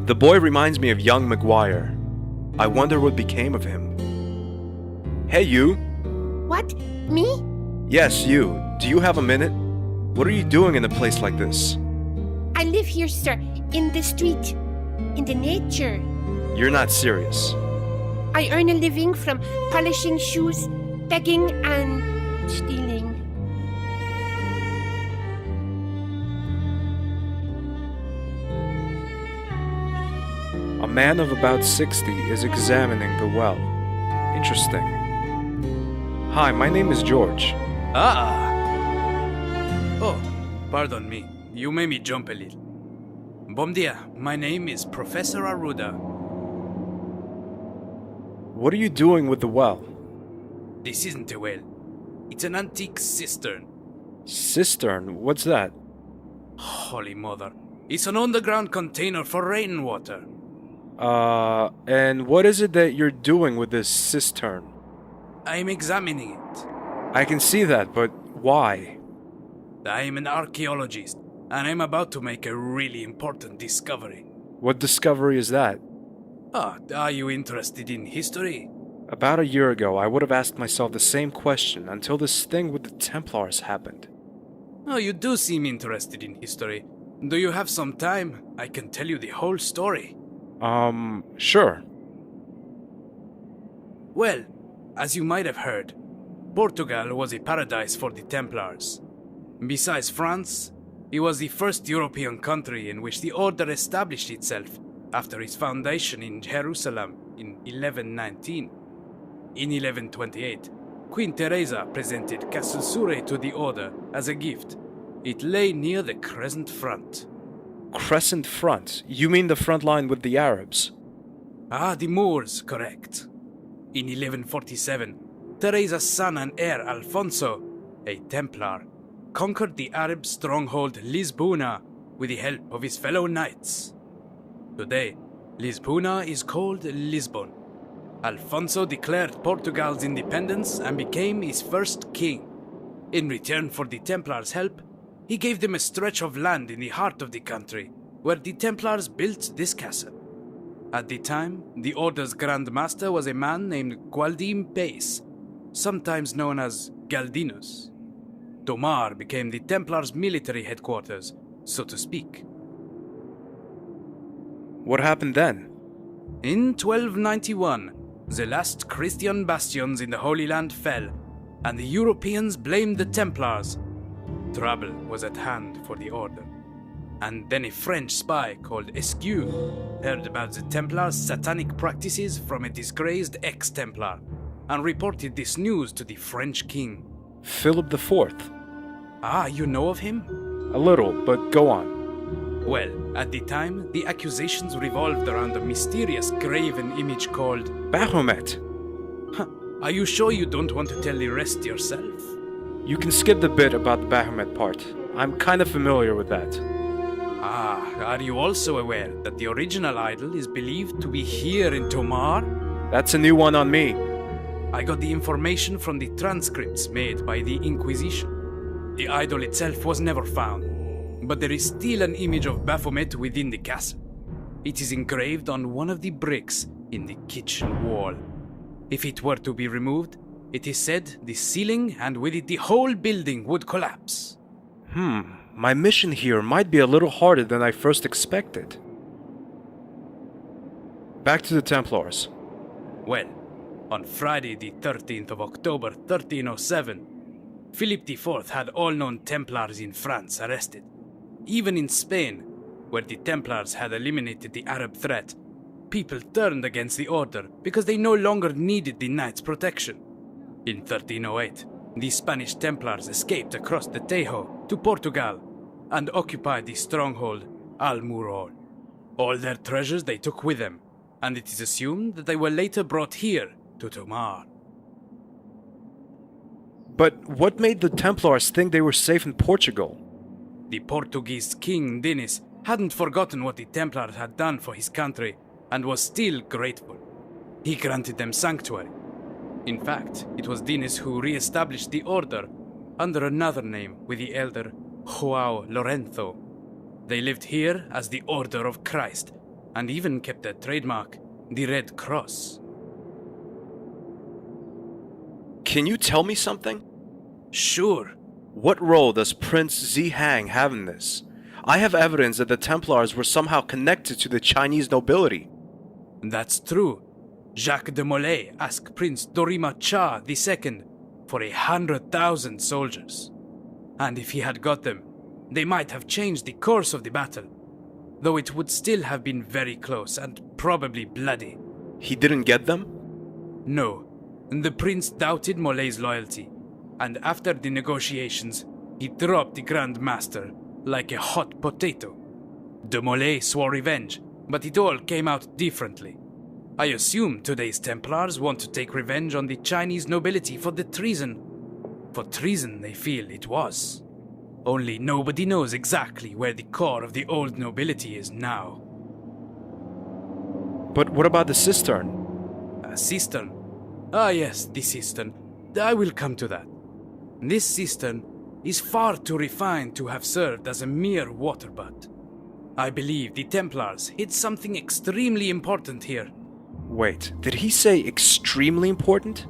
The boy reminds me of young Maguire. I wonder what became of him. Hey, you! What? Me? Yes, you. Do you have a minute? What are you doing in a place like this? I live here, sir, in the street, in the nature. You're not serious. I earn a living from polishing shoes, begging, and stealing. A man of about 60 is examining the well. Interesting. Hi, my name is George. Ah! Oh, pardon me. You made me jump a little. Bom dia. My name is Professor Arruda. What are you doing with the well? This isn't a well. It's an antique cistern. Cistern? What's that? Holy mother. It's an underground container for rainwater. And what is it that you're doing with this cistern? I'm examining it. I can see that, but why? I'm an archaeologist, and I'm about to make a really important discovery. What discovery is that? Are you interested in history? About a year ago, I would have asked myself the same question until this thing with the Templars happened. Oh, you do seem interested in history. Do you have some time? I can tell you the whole story. Sure. Well, as you might have heard, Portugal was a paradise for the Templars. Besides France, it was the first European country in which the order established itself after its foundation in Jerusalem in 1119. In 1128, Queen Teresa presented Castle Surrey to the order as a gift. It lay near the Crescent Front. Crescent Front? You mean the front line with the Arabs? The Moors, correct. In 1147, Teresa's son and heir Alfonso, a Templar, conquered the Arab stronghold Lisbona with the help of his fellow knights. Today, Lisbona is called Lisbon. Alfonso declared Portugal's independence and became its first king. In return for the Templars' help, he gave them a stretch of land in the heart of the country, where the Templars built this castle. At the time, the Order's Grand Master was a man named Gualdim Pace, sometimes known as Galdinus. Tomar became the Templars' military headquarters, so to speak. What happened then? In 1291, the last Christian bastions in the Holy Land fell, and the Europeans blamed the Templars. Trouble was at hand for the Order. And then a French spy called Esquieu heard about the Templars' satanic practices from a disgraced ex-Templar and reported this news to the French king. Philip IV? You know of him? A little, but go on. Well, at the time, the accusations revolved around a mysterious graven image called Baphomet. Are you sure you don't want to tell the rest yourself? You can skip the bit about the Baphomet part. I'm kind of familiar with that. Are you also aware that the original idol is believed to be here in Tomar? That's a new one on me. I got the information from the transcripts made by the Inquisition. The idol itself was never found, but there is still an image of Baphomet within the castle. It is engraved on one of the bricks in the kitchen wall. If it were to be removed, it is said the ceiling and with it the whole building would collapse. My mission here might be a little harder than I first expected. Back to the Templars. Well, on Friday the 13th of October 1307, Philip IV had all known Templars in France arrested. Even in Spain, where the Templars had eliminated the Arab threat, people turned against the order because they no longer needed the Knights' protection. In 1308, the Spanish Templars escaped across the Tajo to Portugal and occupied the stronghold Almurol. All their treasures they took with them, and it is assumed that they were later brought here to Tomar. But what made the Templars think they were safe in Portugal? The Portuguese king Dinis hadn't forgotten what the Templars had done for his country and was still grateful. He granted them sanctuary. In fact, it was Dinis who re-established the order under another name with the elder João Lorenzo. They lived here as the Order of Christ, and even kept their trademark, the Red Cross. Can you tell me something? Sure. What role does Prince Zihang have in this? I have evidence that the Templars were somehow connected to the Chinese nobility. That's true. Jacques de Molay asked Prince Dorima Cha II for 100,000 soldiers. And if he had got them, they might have changed the course of the battle, though it would still have been very close and probably bloody. He didn't get them? No, the prince doubted Molay's loyalty, and after the negotiations, he dropped the Grand Master like a hot potato. De Molay swore revenge, but it all came out differently. I assume today's Templars want to take revenge on the Chinese nobility for the treason. For treason, they feel it was. Only nobody knows exactly where the core of the old nobility is now. But what about the cistern? A cistern? Ah yes, the cistern. I will come to that. This cistern is far too refined to have served as a mere water butt. I believe the Templars hid something extremely important here. Wait, did he say extremely important?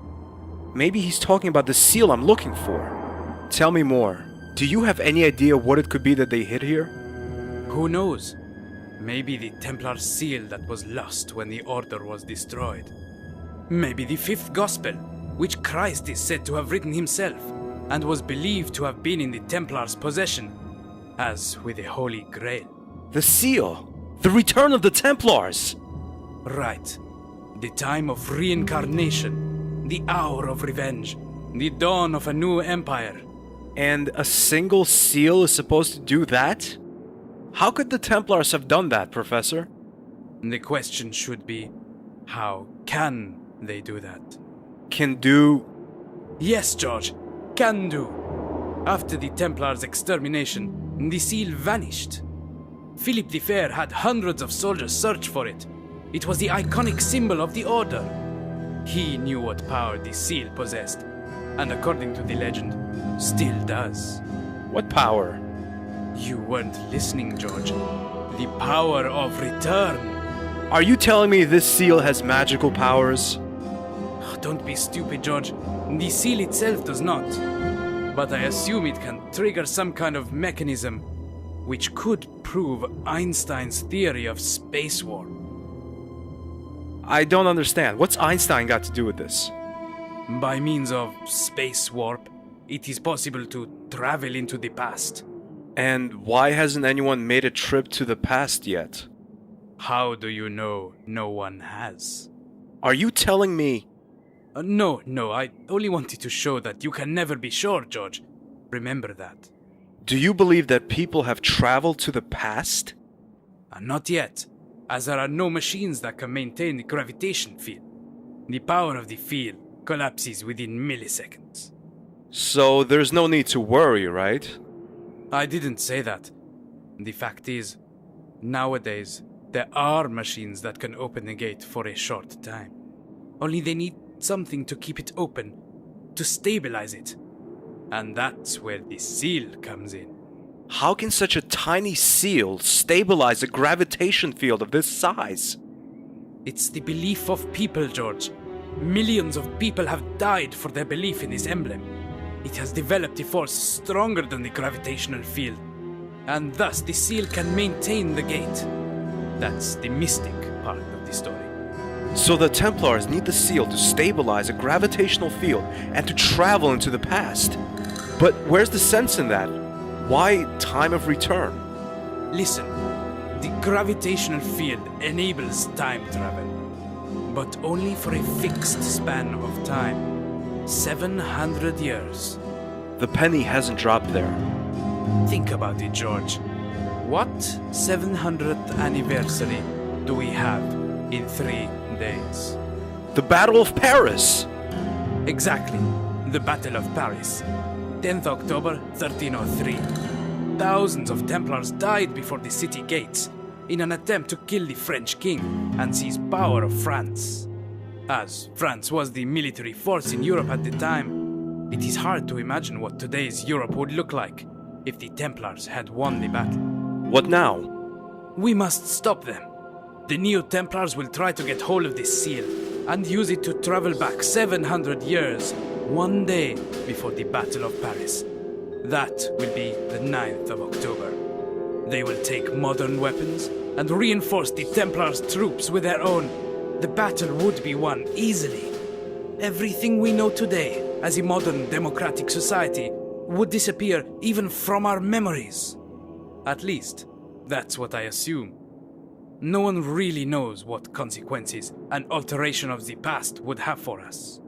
Maybe he's talking about the seal I'm looking for. Tell me more. Do you have any idea what it could be that they hid here? Who knows? Maybe the Templar seal that was lost when the Order was destroyed. Maybe the fifth Gospel, which Christ is said to have written himself, and was believed to have been in the Templars' possession, as with the Holy Grail. The seal! The return of the Templars! Right. The time of reincarnation, the hour of revenge, the dawn of a new empire. And a single seal is supposed to do that? How could the Templars have done that, Professor? The question should be, how can they do that? Can do... Yes, George, can do. After the Templars' extermination, the seal vanished. Philip the Fair had hundreds of soldiers search for it. It was the iconic symbol of the Order. He knew what power the seal possessed, and according to the legend, still does. What power? You weren't listening, George. The power of return. Are you telling me this seal has magical powers? Don't be stupid, George. The seal itself does not. But I assume it can trigger some kind of mechanism which could prove Einstein's theory of space warp. I don't understand. What's Einstein got to do with this? By means of space warp, it is possible to travel into the past. And why hasn't anyone made a trip to the past yet? How do you know no one has? Are you telling me... No, I only wanted to show that you can never be sure, George. Remember that. Do you believe that people have traveled to the past? Not yet, as there are no machines that can maintain the gravitation field. The power of the field collapses within milliseconds. So there's no need to worry, right? I didn't say that. The fact is, nowadays, there are machines that can open the gate for a short time. Only they need something to keep it open, to stabilize it. And that's where the seal comes in. How can such a tiny seal stabilize a gravitation field of this size? It's the belief of people, George. Millions of people have died for their belief in this emblem. It has developed a force stronger than the gravitational field, and thus the seal can maintain the gate. That's the mystic part of the story. So the Templars need the seal to stabilize a gravitational field and to travel into the past. But where's the sense in that? Why time of return? Listen, the gravitational field enables time travel, but only for a fixed span of time. 700 years. The penny hasn't dropped there. Think about it, George. What 700th anniversary do we have in 3 days? The Battle of Paris! Exactly, the Battle of Paris. 10th October 1303. Thousands of Templars died before the city gates in an attempt to kill the French king and seize power of France. As France was the military force in Europe at the time, it is hard to imagine what today's Europe would look like if the Templars had won the battle. What now? We must stop them. The Neo-Templars will try to get hold of this seal and use it to travel back 700 years, one day before the Battle of Paris. That will be the 9th of October. They will take modern weapons and reinforce the Templars' troops with their own. The battle would be won easily. Everything we know today as a modern democratic society would disappear even from our memories. At least, that's what I assume. No one really knows what consequences an alteration of the past would have for us.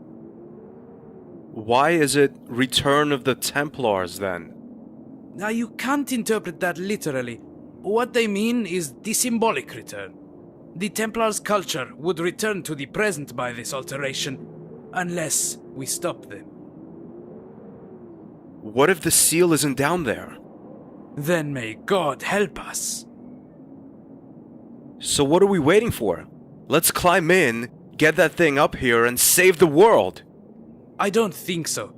Why is it Return of the Templars then? Now you can't interpret that literally. What they mean is the symbolic return. The Templars' culture would return to the present by this alteration, unless we stop them. What if the seal isn't down there? Then may God help us. So what are we waiting for? Let's climb in, get that thing up here, and save the world! I don't think so.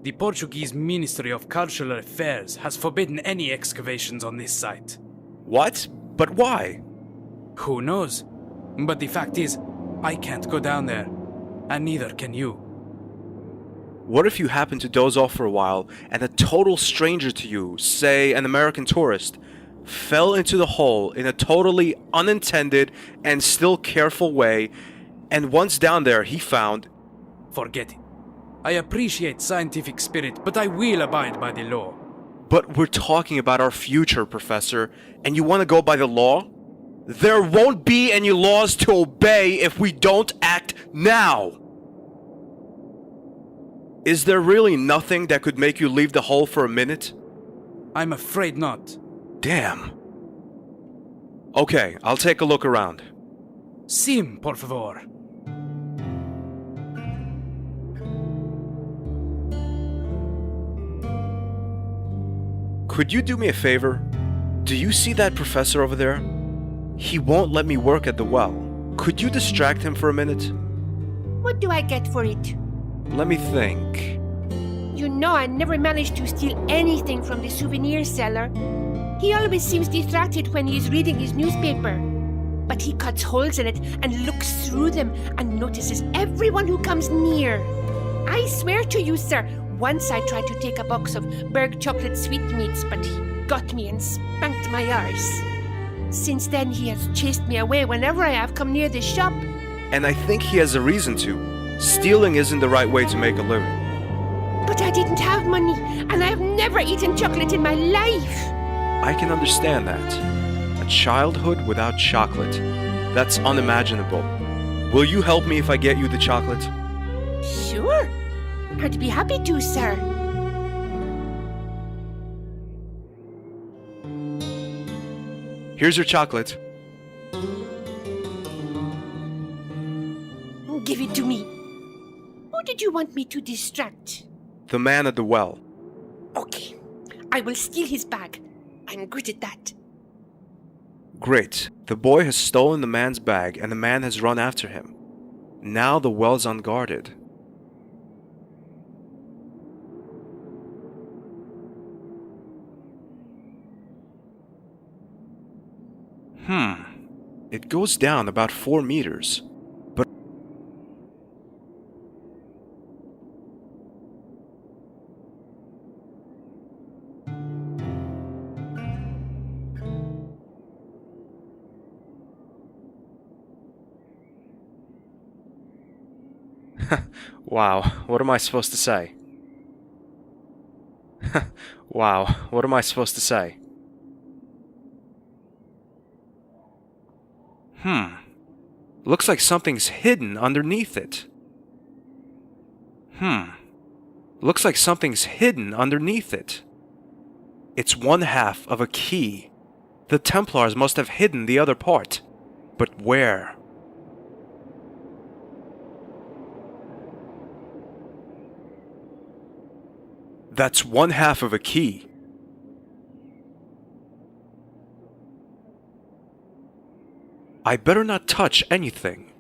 The Portuguese Ministry of Cultural Affairs has forbidden any excavations on this site. What? But why? Who knows? But the fact is, I can't go down there, and neither can you. What if you happen to doze off for a while, and a total stranger to you, say an American tourist, fell into the hole in a totally unintended and still careful way, and once down there he found... Forget it. I appreciate scientific spirit, but I will abide by the law. But we're talking about our future, Professor, and you want to go by the law? There won't be any laws to obey if we don't act now! Is there really nothing that could make you leave the hole for a minute? I'm afraid not. Damn. Okay, I'll take a look around. Sim, por favor. Could you do me a favor? Do you see that professor over there? He won't let me work at the well. Could you distract him for a minute? What do I get for it? Let me think. You know I never managed to steal anything from the souvenir seller. He always seems distracted when he is reading his newspaper. But he cuts holes in it and looks through them and notices everyone who comes near. I swear to you, sir, once I tried to take a box of Berg chocolate sweetmeats, but he got me and spanked my arse. Since then, he has chased me away whenever I have come near the shop. And I think he has a reason to. Stealing isn't the right way to make a living. But I didn't have money, and I have never eaten chocolate in my life. I can understand that. A childhood without chocolate. That's unimaginable. Will you help me if I get you the chocolate? Sure. I'd be happy to, sir. Here's your chocolate. Give it to me. Who did you want me to distract? The man at the well. Okay. I will steal his bag. I'm good at that. Great. The boy has stolen the man's bag and the man has run after him. Now the well's unguarded. It goes down about 4 meters. But... Wow, what am I supposed to say? Wow, what am I supposed to say? Looks like something's hidden underneath it. Looks like something's hidden underneath it. It's 1/2 of a key. The Templars must have hidden the other part. But where? That's 1/2 of a key. I better not touch anything.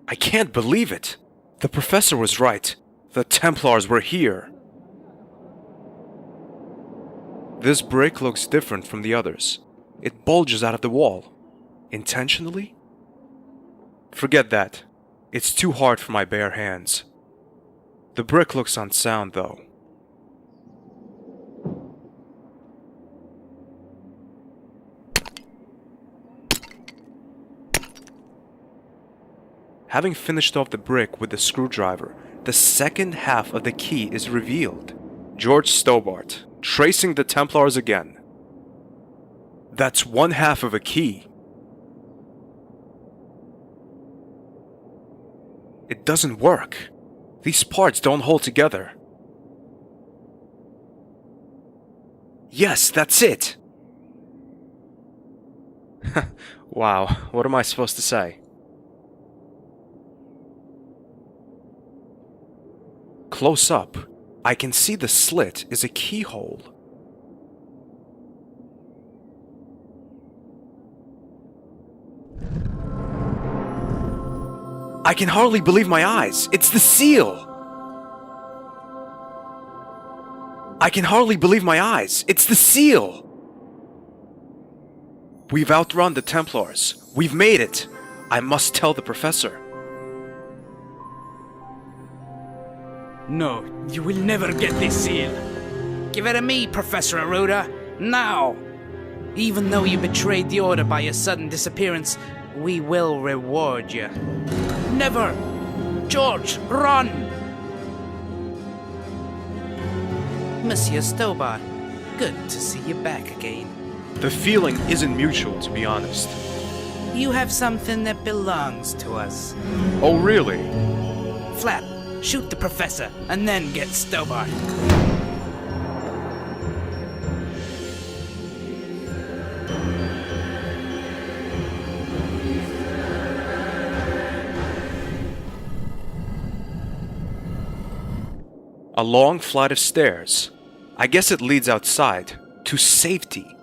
I can't believe it. The professor was right. The Templars were here. This brick looks different from the others. It bulges out of the wall. Intentionally? Forget that. It's too hard for my bare hands. The brick looks unsound, though. Having finished off the brick with the screwdriver, the second half of the key is revealed. George Stobart, tracing the Templars again. That's one half of a key. It doesn't work. These parts don't hold together. Yes, that's it! Wow, what am I supposed to say? Close up, I can see the slit is a keyhole. I can hardly believe my eyes. It's the seal! I can hardly believe my eyes. It's the seal! We've outrun the Templars. We've made it. I must tell the professor. No, you will never get this seal. Give it to me, Professor Aruda, now! Even though you betrayed the Order by your sudden disappearance, we will reward you. Never! George, run! Monsieur Stobart, good to see you back again. The feeling isn't mutual, to be honest. You have something that belongs to us. Oh, really? Flap, shoot the Professor, and then get Stobart. A long flight of stairs. I guess it leads outside, to safety.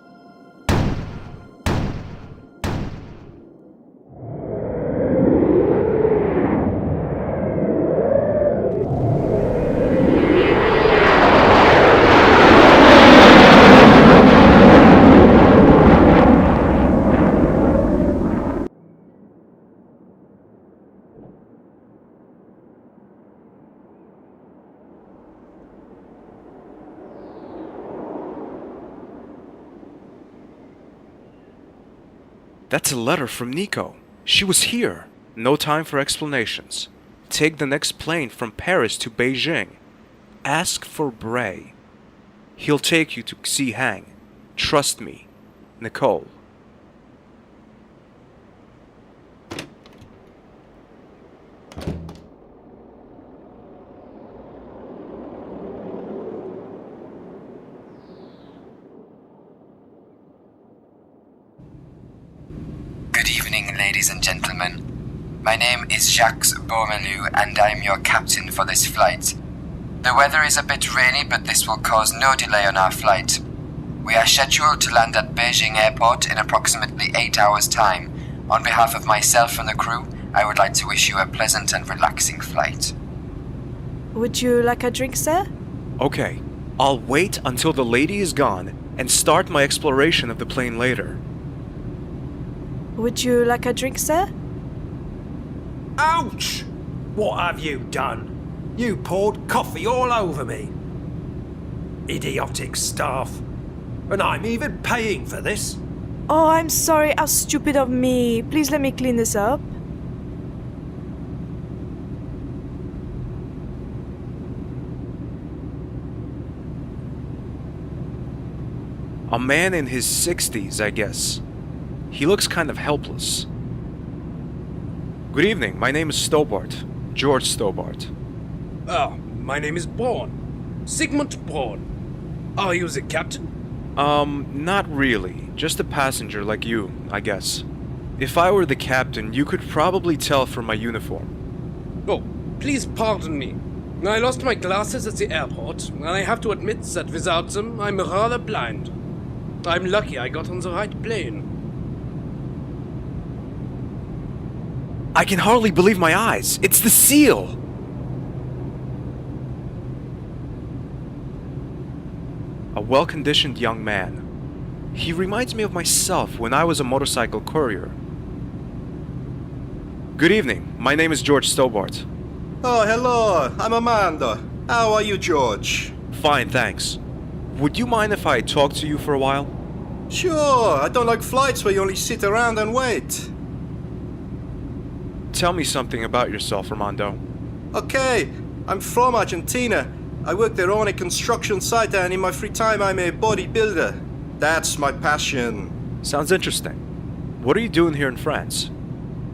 That's a letter from Nico. She was here. No time for explanations. Take the next plane from Paris to Beijing. Ask for Bray. He'll take you to see Hang. Trust me. Nicole. Good evening, ladies and gentlemen. My name is Jacques Beaumelu, and I'm your captain for this flight. The weather is a bit rainy, but this will cause no delay on our flight. We are scheduled to land at Beijing Airport in approximately 8 hours' time. On behalf of myself and the crew, I would like to wish you a pleasant and relaxing flight. Would you like a drink, sir? Okay, I'll wait until the lady is gone and start my exploration of the plane later. Would you like a drink, sir? Ouch! What have you done? You poured coffee all over me. Idiotic staff. And I'm even paying for this. Oh, I'm sorry. How stupid of me. Please let me clean this up. A man in his 60s, I guess. He looks kind of helpless. Good evening, my name is Stobart. George Stobart. Oh, my name is Braun. Sigmund Braun. Are you the captain? Not really. Just a passenger like you, I guess. If I were the captain, you could probably tell from my uniform. Oh, please pardon me. I lost my glasses at the airport, and I have to admit that without them, I'm rather blind. I'm lucky I got on the right plane. I can hardly believe my eyes. It's the seal! A well-conditioned young man. He reminds me of myself when I was a motorcycle courier. Good evening. My name is George Stobart. Oh, hello. I'm Amanda. How are you, George? Fine, thanks. Would you mind if I talk to you for a while? Sure. I don't like flights where you only sit around and wait. Tell me something about yourself, Armando. Okay. I'm from Argentina. I work there on a construction site and in my free time I'm a bodybuilder. That's my passion. Sounds interesting. What are you doing here in France?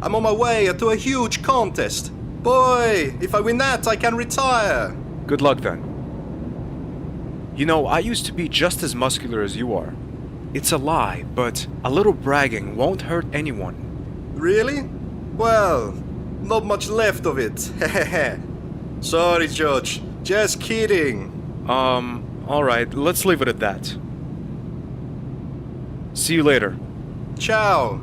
I'm on my way to a huge contest. Boy, if I win that, I can retire. Good luck then. You know, I used to be just as muscular as you are. It's a lie, but a little bragging won't hurt anyone. Really? Well, not much left of it. Sorry, George. Just kidding. Alright, let's leave it at that. See you later. Ciao.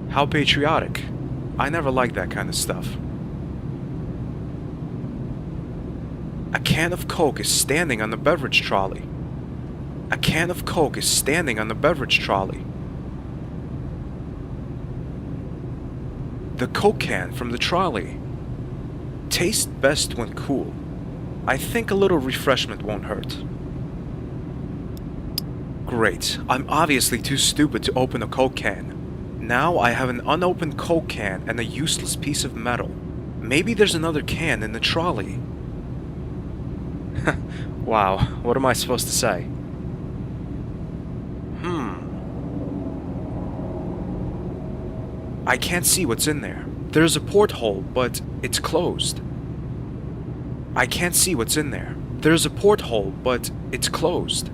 How patriotic. I never liked that kind of stuff. A can of Coke is standing on the beverage trolley. A can of Coke is standing on the beverage trolley. The Coke can from the trolley. Tastes best when cool. I think a little refreshment won't hurt. Great. I'm obviously too stupid to open a Coke can. Now I have an unopened Coke can and a useless piece of metal. Maybe there's another can in the trolley. Wow, what am I supposed to say? I can't see what's in there. There's a porthole, but it's closed. I can't see what's in there. There's a porthole, but it's closed.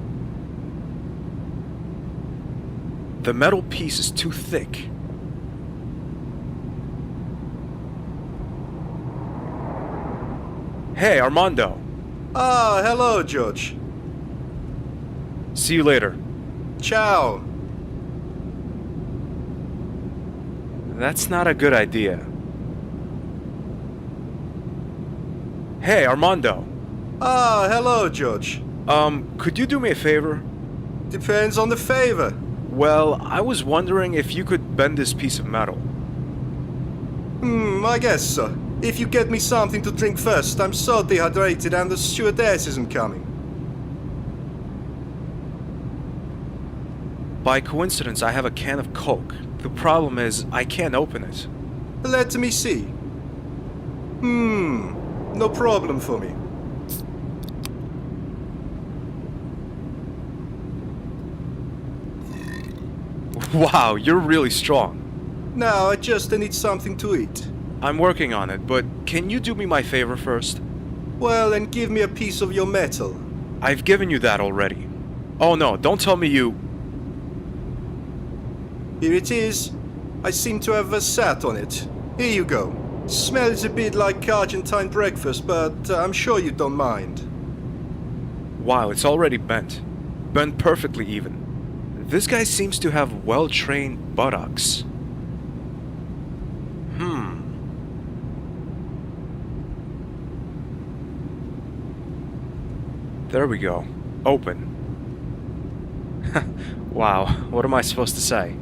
The metal piece is too thick. Hey, Armando. Ah, hello, George. See you later. Ciao. That's not a good idea. Hey, Armando. Ah, hello, George. Could you do me a favor? Depends on the favor. Well, I was wondering if you could bend this piece of metal. I guess so. If you get me something to drink first, I'm so dehydrated and the stewardess isn't coming. By coincidence, I have a can of Coke. The problem is, I can't open it. Let me see. No problem for me. Wow, you're really strong. Now I just need something to eat. I'm working on it, but can you do me my favor first? Well, then give me a piece of your metal. I've given you that already. Oh no, don't tell me you... Here it is. I seem to have sat on it. Here you go. Smells a bit like Argentine breakfast, but I'm sure you don't mind. Wow, it's already bent. Bent perfectly even. This guy seems to have well-trained buttocks. There we go. Open. Wow, what am I supposed to say?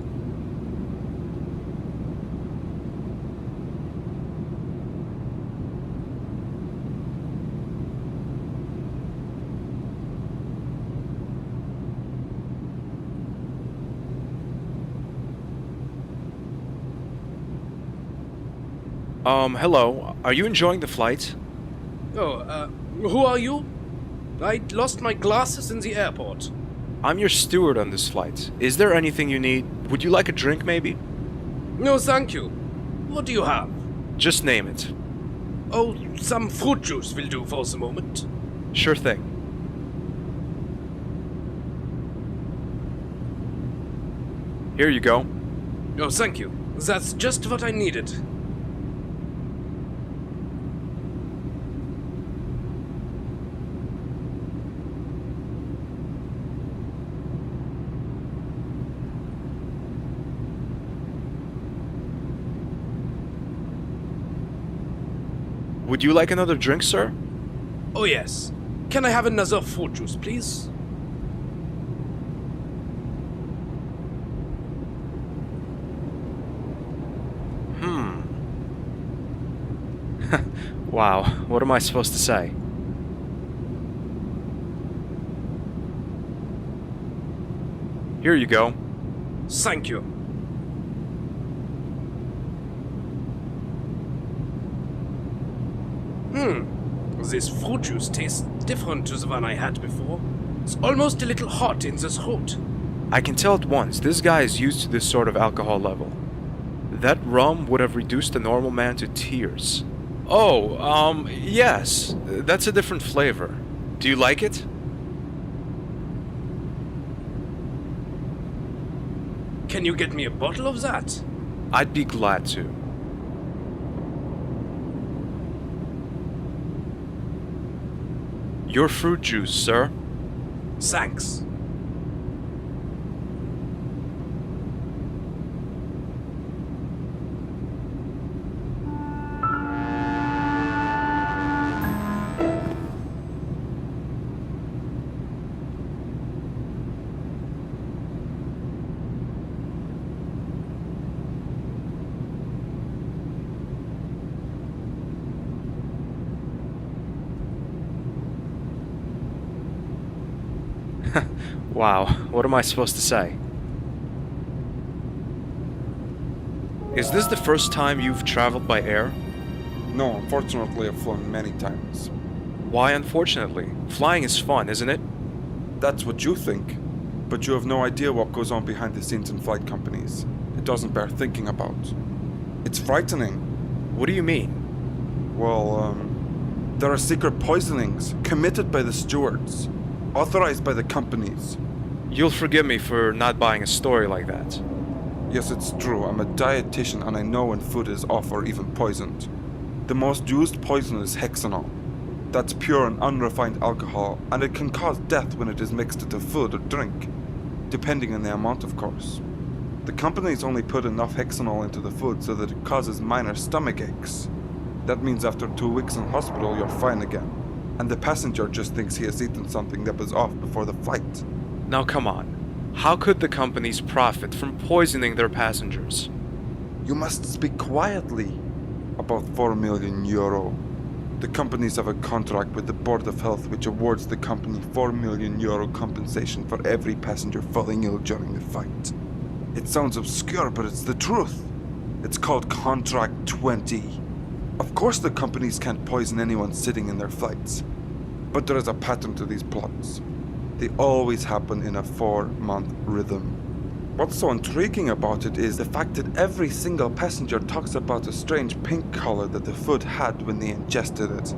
Hello. Are you enjoying the flight? Oh, who are you? I lost my glasses in the airport. I'm your steward on this flight. Is there anything you need? Would you like a drink, maybe? No, thank you. What do you have? Just name it. Oh, some fruit juice will do for the moment. Sure thing. Here you go. Oh, thank you. That's just what I needed. Would you like another drink, sir? Oh, yes. Can I have another fruit juice, please? Wow, what am I supposed to say? Here you go. Thank you. This fruit juice tastes different to the one I had before. It's almost a little hot in the throat. I can tell at once, this guy is used to this sort of alcohol level. That rum would have reduced a normal man to tears. Oh, yes, that's a different flavor. Do you like it? Can you get me a bottle of that? I'd be glad to. Your fruit juice, sir. Thanks. Wow, what am I supposed to say? Is this the first time you've traveled by air? No, unfortunately I've flown many times. Why unfortunately? Flying is fun, isn't it? That's what you think. But you have no idea what goes on behind the scenes in flight companies. It doesn't bear thinking about. It's frightening. What do you mean? Well, there are secret poisonings committed by the stewards, authorized by the companies. You'll forgive me for not buying a story like that. Yes, it's true. I'm a dietitian and I know when food is off or even poisoned. The most used poison is hexanol. That's pure and unrefined alcohol, and it can cause death when it is mixed into food or drink, depending on the amount, of course. The companies only put enough hexanol into the food so that it causes minor stomach aches. That means after 2 weeks in hospital, you're fine again, and the passenger just thinks he has eaten something that was off before the flight. Now come on. How could the companies profit from poisoning their passengers? You must speak quietly. About 4 million euro. The companies have a contract with the Board of Health which awards the company 4 million euro compensation for every passenger falling ill during the flight. It sounds obscure, but it's the truth. It's called Contract 20. Of course the companies can't poison anyone sitting in their flights. But there is a pattern to these plots. They always happen in a 4-month rhythm. What's so intriguing about it is the fact that every single passenger talks about a strange pink color that the food had when they ingested it.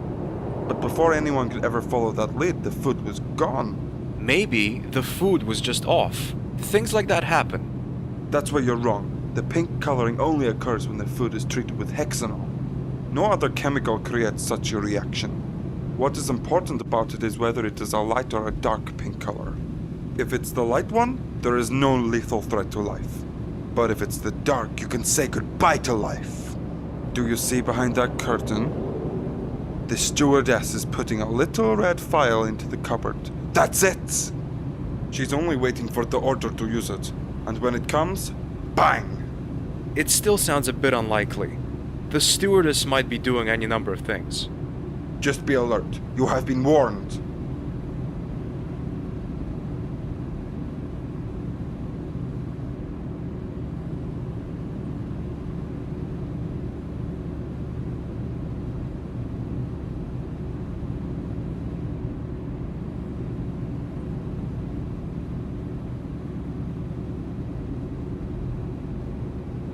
But before anyone could ever follow that lead, the food was gone. Maybe the food was just off. Things like that happen. That's where you're wrong. The pink coloring only occurs when the food is treated with hexanol. No other chemical creates such a reaction. What is important about it is whether it is a light or a dark pink color. If it's the light one, there is no lethal threat to life. But if it's the dark, you can say goodbye to life. Do you see behind that curtain? The stewardess is putting a little red file into the cupboard. That's it! She's only waiting for the order to use it. And when it comes, bang! It still sounds a bit unlikely. The stewardess might be doing any number of things. Just be alert. You have been warned.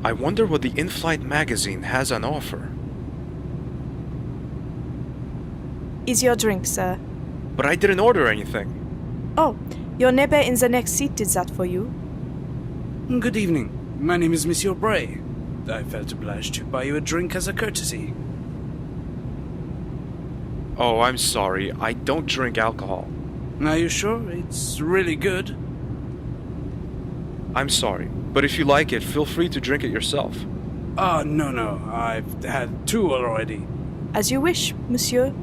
I wonder what the in-flight magazine has on offer. Is your drink, sir? But I didn't order anything. Oh, your neighbor in the next seat did that for you. Good evening. My name is Monsieur Bray. I felt obliged to buy you a drink as a courtesy. Oh, I'm sorry. I don't drink alcohol. Are you sure? It's really good. I'm sorry, but if you like it, feel free to drink it yourself. Oh, no. I've had 2 already. As you wish, monsieur.